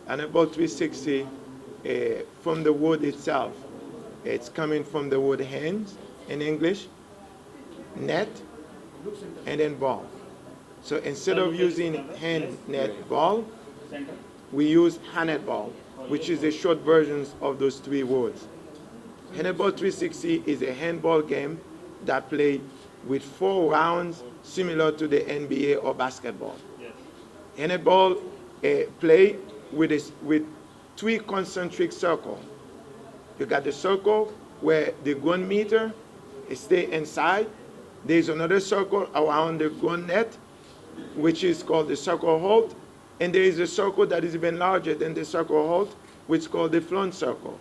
Hanetball 360 from the word itself. It's coming from the word hands in English, net, and then ball. So instead of using hand, net, ball, we use Hanetball, which is the short versions of those three words. Hanetball 360 is a handball game that played with 4 rounds similar to the NBA or basketball. Yes. Hanetball play with 3 concentric circles. You got the circle where the gun meter stay inside. There's another circle around the gun net, which is called the circle hold. And there is a circle that is even larger than the circle hold, which is called the flung circle.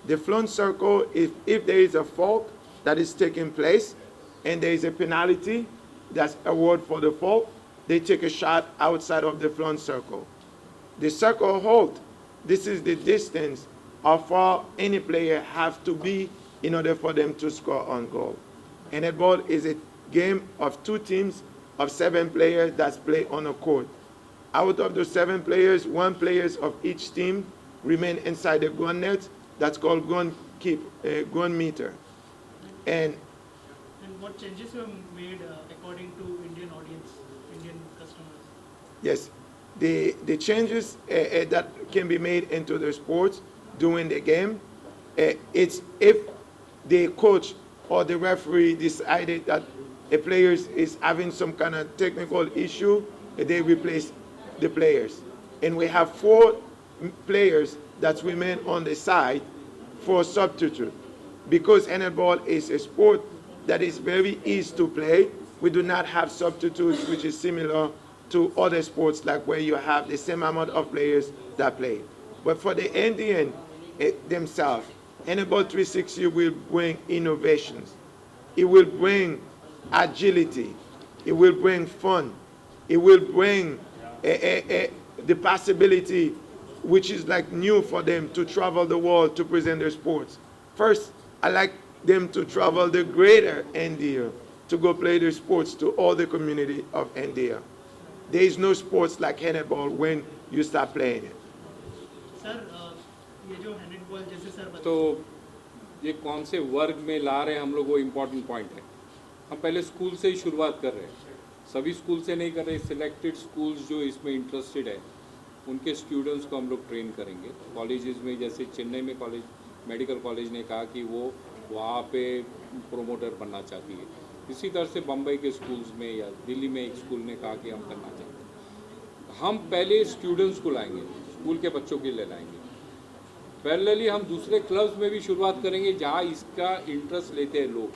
The flung circle, if there is a fault that is taking place and there is a penalty that's awarded for the fault, they take a shot outside of the flung circle. The circle hold, this is the distance how far any player have to be in order for them to score on goal. And Hanetball is a game of 2 teams of 7 players that's played on a court. Out of the 7 players, 1 player of each team remain inside the gun net. That's called gun meter. And what changes were made according to Indian audience, Indian customers? Yes, the changes that can be made into the sports during the game, it's if the coach or the referee decided that a player is having some kind of technical issue, they replace the players. And we have 4 players that remain on the side for substitute. Because handball is a sport that is very easy to play, we do not have substitutes, which is similar to other sports like where you have the same amount of players that play. But for the Indian themselves, Hanetball 360 will bring innovations. It will bring agility. It will bring fun. It will bring the possibility, which is like new for them, to travel the world to present their sports. First, I like them to travel the greater India to go play their sports to all the community of India. There is no sports like handball when you start playing it. Sir, ये जो handball जैसे sir तो ये कौन से वर्ग में ला रहे हैं हम लोग, वो इम्पोर्टेंट पॉइंट है. हम पहले स्कूल से ही शुरुआत कर रहे हैं, सभी स्कूल से नहीं कर रहे. सिलेक्टेड स्कूल्स जो इसमें इंटरेस्टेड है उनके स्टूडेंट्स को हम लोग ट्रेन करेंगे. कॉलेजेस में जैसे चेन्नई में कॉलेज मेडिकल कॉलेज ने कहा कि वो वहाँ पे प्रोमोटर बनना चाहती है. इसी तरह से बम्बई के स्कूल्स में या दिल्ली में एक स्कूल ने कहा कि हम करना चाहते हैं. हम पहले स्टूडेंट्स को लाएंगे, स्कूल के बच्चों के लिए लाएंगे. पैरेलली हम दूसरे क्लब्स में भी शुरुआत करेंगे जहाँ इसका इंटरेस्ट लेते हैं लोग.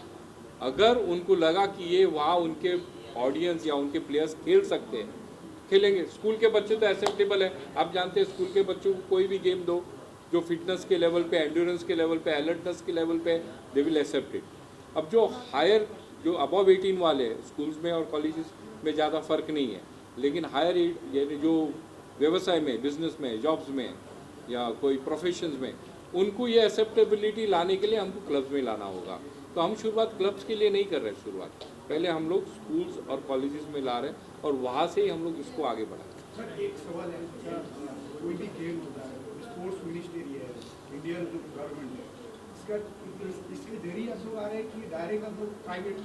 अगर उनको लगा कि ये वहाँ उनके ऑडियंस या उनके प्लेयर्स खेल सकते हैं, खेलेंगे. स्कूल के बच्चे तो एक्सेप्टेबल है. आप जानते हैं स्कूल के बच्चों को कोई भी गेम दो जो फिटनेस के लेवल पे, एंड्योरेंस के लेवल पे, अलर्टनेस के लेवल पे, दे विल एक्सेप्ट इट. अब जो हायर, जो अबव 18 वाले स्कूल्स में और कॉलेजेस में ज़्यादा फ़र्क नहीं है, लेकिन हायर यानी जो व्यवसाय में, बिजनेस में, जॉब्स में या कोई प्रोफेशंस में, उनको ये एक्सेप्टेबिलिटी लाने के लिए हमको क्लब्स में लाना होगा. तो हम शुरुआत क्लब्स के लिए नहीं कर रहे. शुरुआत पहले हम लोग स्कूल्स और कॉलेजेस में ला रहे हैं और वहाँ से ही हम लोग इसको आगे बढ़ाएं. सर एक सवाल है, कोई भी गेम होता है, स्पोर्ट्स मिनिस्ट्री है, इंडियन गवर्नमेंट है, इसके देरी आप लोग आ रहे हैं कि डायरेक्ट आप लोग प्राइवेट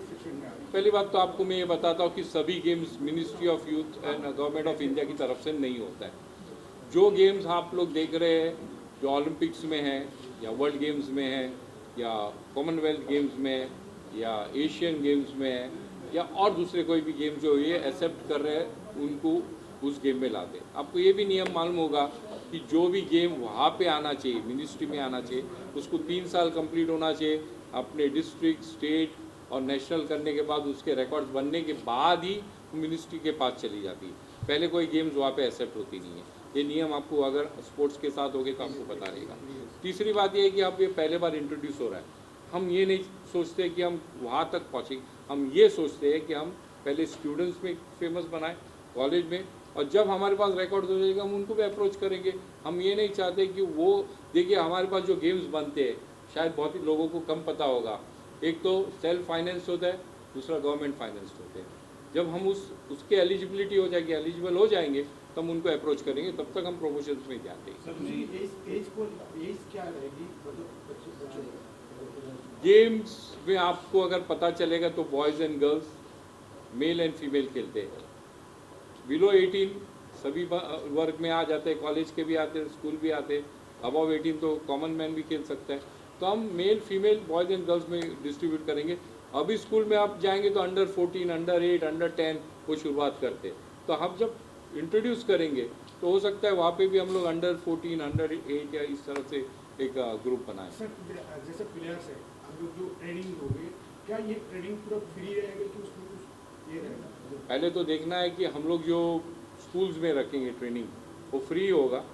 सेक्शन में आ रहे हैं? पहली बात तो आपको मैं ये बताता हूँ कि सभी games ministry of youth and government of India की तरफ से नहीं होता है. जो गेम्स आप लोग देख रहे हैं, जो ओलंपिक्स में हैं या वर्ल्ड गेम्स में हैं या कॉमनवेल्थ गेम्स में या एशियन गेम्स में है या और दूसरे कोई भी गेम जो ये एक्सेप्ट कर रहे हैं, उनको उस गेम में लाते. आपको ये भी नियम मालूम होगा कि जो भी गेम वहाँ पे आना चाहिए, मिनिस्ट्री में आना चाहिए, उसको 3 साल कंप्लीट होना चाहिए. अपने डिस्ट्रिक्ट, स्टेट और नेशनल करने के बाद उसके रिकॉर्ड्स बनने के बाद ही मिनिस्ट्री के पास चली जाती है. पहले कोई गेम्स वहाँ पे एक्सेप्ट होती नहीं है. ये नियम आपको अगर स्पोर्ट्स के साथ होगे तो आपको पता रहेगा. तीसरी बात ये है कि अब ये पहले बार इंट्रोड्यूस हो रहा है. हम ये नहीं सोचते कि हम वहाँ तक पहुँचेंगे, हम ये सोचते हैं कि हम पहले स्टूडेंट्स में फेमस बनाएं कॉलेज में, और जब हमारे पास रिकॉर्ड हो जाएगा हम उनको भी अप्रोच करेंगे. हम ये नहीं चाहते कि वो देखिए हमारे पास जो गेम्स बनते हैं शायद बहुत ही लोगों को कम पता होगा. एक तो सेल्फ फाइनेंस होता है, दूसरा गवर्नमेंट फाइनेंस होते हैं. जब हम उसके एलिजिबिलिटी हो जाएगी, एलिजिबल हो जाएंगे, तब उनको अप्रोच करेंगे, तब तक हम प्रमोशन में जाते हैं। सर एज क्या रहेगी बच्चों गेम्स में आपको अगर पता चलेगा तो boys and girls, male and female खेलते हैं। बिलो 18 सभी वर्ग में आ जाते हैं, कॉलेज के भी आते हैं, स्कूल भी आते हैं। अबव 18 तो कॉमन मैन भी खेल सकता है। तो हम male female boys and girls में डिस्ट्रीब्यूट करेंगे। अभी स्कूल में आप जाएंगे तो अंडर 14, अंडर 8, अंडर 10 वो शुरुआत करते हैं। तो हम जब इंट्रोड्यूस करेंगे तो हो सकता है वहाँ पे भी हम लोग अंडर 14, अंडर 8 या इस तरह से एक ग्रुप बनाएं। सर जैसे प्लेयर्स है, हम लोग जो ट्रेनिंग होगी, क्या ये ट्रेनिंग पूरा फ्री रहेगा कि उसमें कुछ ये रहेगा? पहले तो देखना है कि हम लोग जो स्कूल्स में रखेंगे ट्रेनिंग वो फ्री होगा,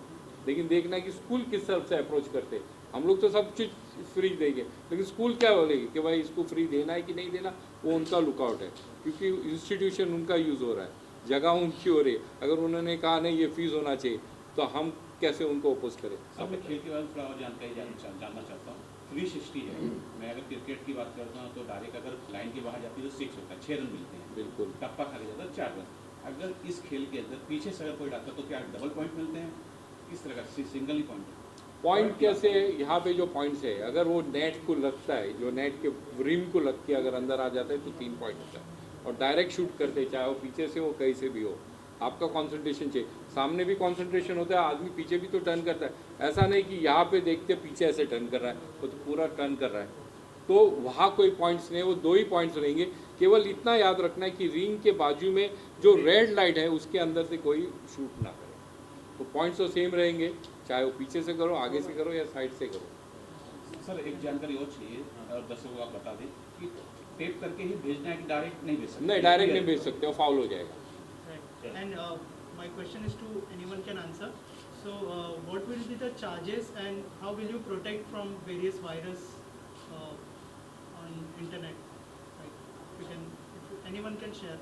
लेकिन देखना है कि स्कूल किस तरफ से अप्रोच करते हैं। हम लोग तो सब चीज़ फ्री देंगे, लेकिन स्कूल क्या बोलेगी कि भाई इसको फ्री देना है कि नहीं देना, वो उनका लुकआउट है, क्योंकि इंस्टीट्यूशन उनका यूज़ हो रहा है, जगह उनकी हो रही है। अगर उन्होंने कहा नहीं ये फीस होना चाहिए तो हम कैसे उनको अपोज करें। अब मैं खेल के बारे में थोड़ा और जानकारी जानना चाहता हूँ। 360 है, मैं अगर क्रिकेट की बात करता हूँ तो डायरेक्ट अगर लाइन के बाहर जाती है तो 6 होता है, 6 रन मिलते हैं। बिल्कुल। टप्पा खा के जाता है 4 रन। अगर इस खेल के अंदर पीछे से अगर कोई डालता तो क्या डबल पॉइंट मिलते हैं, किस तरह का सिंगल ही पॉइंट? पॉइंट कैसे है, यहाँ पे जो पॉइंट्स है, अगर वो नेट को लगता है, जो नेट के रिम को लग के अगर अंदर आ जाता है तो 3 पॉइंट होता है। और डायरेक्ट शूट करते चाहे वो पीछे से हो कहीं से भी हो, आपका कंसंट्रेशन चाहिए। सामने भी कंसंट्रेशन होता है, आदमी पीछे भी तो टर्न करता है। ऐसा नहीं कि यहाँ पे देखते पीछे ऐसे टर्न कर रहा है, वो तो पूरा टर्न कर रहा है। तो वहाँ कोई पॉइंट्स नहीं, वो 2 ही पॉइंट्स रहेंगे। केवल इतना याद रखना है कि रिंग के बाजू में जो रेड लाइट है उसके अंदर से कोई शूट ना करे। तो पॉइंट्स तो सेम रहेंगे, चाहे वो पीछे से करो, आगे से करो या साइड से करो। सर एक जानकारी और चाहिए और दर्शकों को आप बता दें कि टेप करके ही भेजना है कि डायरेक्ट नहीं भेज सकते? नहीं, डायरेक्ट नहीं भेज सकते, वो फाउल हो जाएगा। Right. And my question is to anyone can answer. So, what will be the charges and how will you protect from various virus on internet? Like, if anyone can share.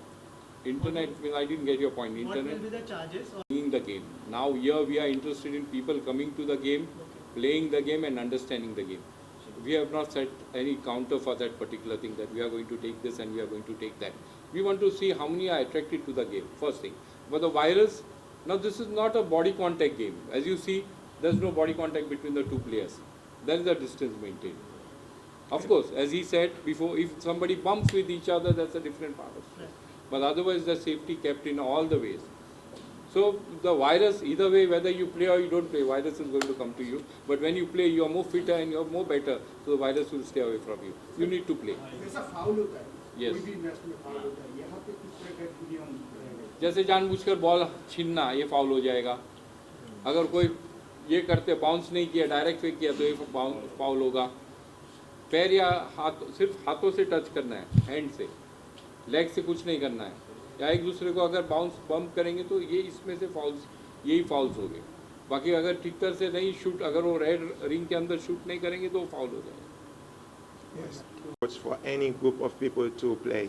Internet, I didn't get your point. What Internet. will be the charges? Or, Playing the game. Now here we are interested in people coming to the game, playing the game and understanding the game. We have not set any counter for that particular thing that we are going to take this and we are going to take that. We want to see how many are attracted to the game, first thing. But the virus, now this is not a body contact game. As you see, there's no body contact between the two players. There is a distance maintained. Of course, as he said before, if somebody bumps with each other, that's a different part of it. Right. But otherwise, the safety kept in all the ways. So the virus, either way, whether you play or you don't play, virus is going to come to you. But when you play, you are more fitter and you are more better, so the virus will stay away from you. You need to play. जैसा foul होता है, Yes. कोई भी match में foul होता है, यहाँ पे किस तरह का नियम रहेगा? जैसे जानबूझकर बॉल छीनना, ये फाउल हो जाएगा। अगर कोई ये करते बाउंस नहीं किया, डायरेक्ट फेंक किया तो ये फाउल होगा। पैर या हाथ, सिर्फ हाथों से टच करना है, हैंड से, लेग से कुछ नहीं करना है। या एक दूसरे को अगर बाउंस बम्प करेंगे तो ये इसमें से फाउल्स, यही फाउल्स हो गए। बाकी अगर ठीक तरह से नहीं शूट, अगर वो रेड रिंग के अंदर शूट नहीं करेंगे तो वो फाउल हो जाएगा। Yes. For any group of people to play,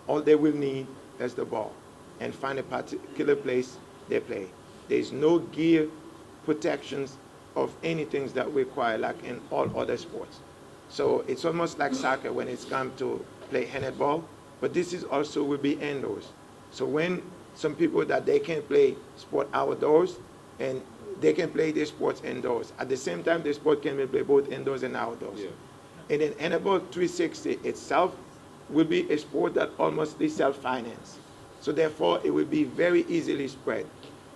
all they will need is the ball and find a particular place they play. There is no gear protections of anything that we require like in all other sports. So it's almost like soccer when it's come to play Hanetball, but this is also will be indoors. So when some people that they can play sport outdoors and they can play their sports indoors. At the same time, the sport can be played both indoors and outdoors. Yeah. And then Hanetball 360 itself will be a sport that almost self-financed. So therefore, it will be very easily spread.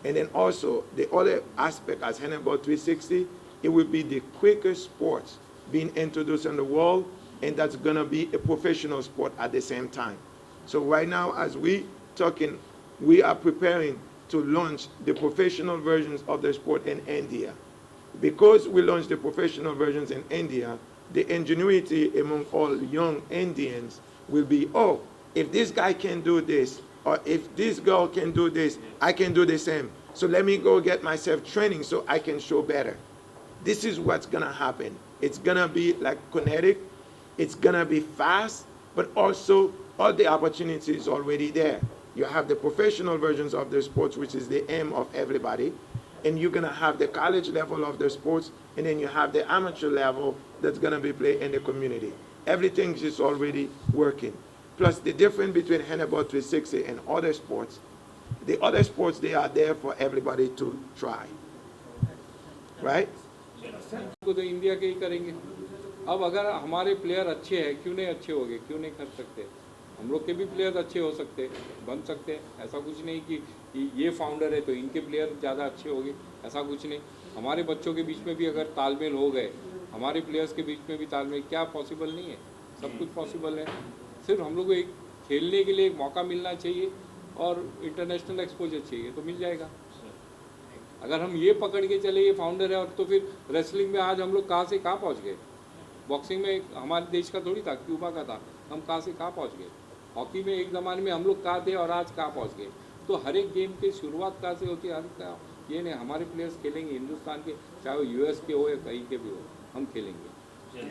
And then also, the other aspect as Hanetball 360, it will be the quickest sports being introduced in the world, and that's going to be a professional sport at the same time. So right now, as we talking, we are preparing to launch the professional versions of the sport in India. Because we launched the professional versions in India, the ingenuity among all young Indians will be, oh, if this guy can do this, or if this girl can do this, I can do the same. So let me go get myself training so I can show better. This is what's going to happen. It's going to be like kinetic. It's going to be fast, but also all the opportunities already there. You have the professional versions of the sports, which is the aim of everybody. And you're going to have the college level of the sports, and then you have the amateur level that's going to be played in the community. Everything is already working. Plus, the difference between Hanetball 360 and other sports The other sports, they are there for everybody to try. Right? को तो India के ही करेंगे। अब अगर हमारे player अच्छे हैं, क्यों नहीं अच्छे होंगे, क्यों नहीं कर सकते? हम लोग के भी प्लेयर अच्छे हो सकते, बन सकते हैं। ऐसा कुछ नहीं कि ये फाउंडर है तो इनके प्लेयर ज़्यादा अच्छे होंगे, ऐसा कुछ नहीं। हमारे बच्चों के बीच में भी अगर तालमेल हो गए, हमारे प्लेयर्स के बीच में भी तालमेल, क्या पॉसिबल नहीं है? सब कुछ पॉसिबल है। सिर्फ हम लोग को एक खेलने के लिए एक मौका मिलना चाहिए और इंटरनेशनल एक्सपोजर चाहिए, तो मिल जाएगा। अगर हम ये पकड़ के चले ये फाउंडर है, और तो फिर रेसलिंग में आज हम लोग कहाँ से कहाँ पहुँच गए। बॉक्सिंग में हमारे देश का थोड़ी था, क्यूबा का था, हम कहाँ से कहाँ पहुँच गए। हॉकी में एक ज़माने में हम लोग कहाँ थे और आज कहाँ पहुँच गए। तो हर एक गेम की शुरुआत कहाँ से होती है, हर का ये नहीं। हमारे प्लेयर्स खेलेंगे हिंदुस्तान के, चाहे वो US के हो या कहीं के भी हो, हम खेलेंगे।